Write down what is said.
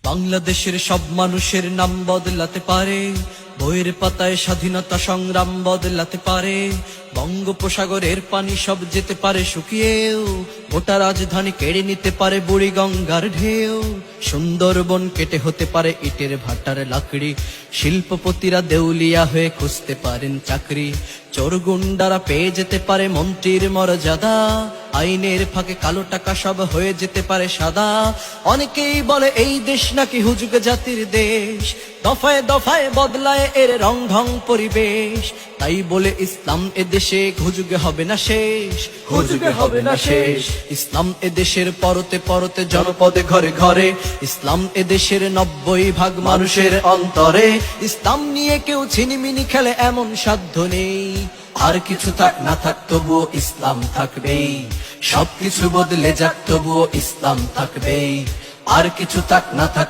বাংলাদেশের সব মানুষের নাম বদলাতে পারে, বইয়ের পাতায় স্বাধীনতা সংগ্রাম বদলাতে পারে। বঙ্গোপসাগরের পানি সব যেতে পারে শুকিয়েও, গোটা রাজধানী কেড়ে নিতে পারে বুড়ি গঙ্গার ঢেউ। সুন্দরবন কেটে হতে পারে ইটের ভাটার লাকড়ি, শিল্পপতিরা দেউলিয়া হয়ে খুঁজতে পারেন চাকরি। চোর গুন্ডারা পেয়ে যেতে পারে মন্ত্রীর মর্যাদা, আইনের ফাঁকে কালো টাকা সব হয়ে যেতে পারে সাদা। অনেকেই বলে এই দেশ নাকি হুজুগ জাতির দেশ, দফায় দফায় বদলায় এর রং ঢং পরিবেশ। তাই বলে ইসলাম এদেশে হুজুগে হবে না শেষ, হুজুগে হবে না শেষ। ইসলাম এদেশের পরতে পরতে জনপদে ঘরে ঘরে, ইসলাম এদেশের 90% মানুষের অন্তরে। ইসলাম নিয়ে কেউ ছিনিমিনি খেলে এমন সাধ্য নেই, আর কিছু থাক না থাক তবুও ইসলাম থাকবেই। সবকিছু বদলে যাক তবুও ইসলাম থাকবেই, আর কিছু থাক না থাক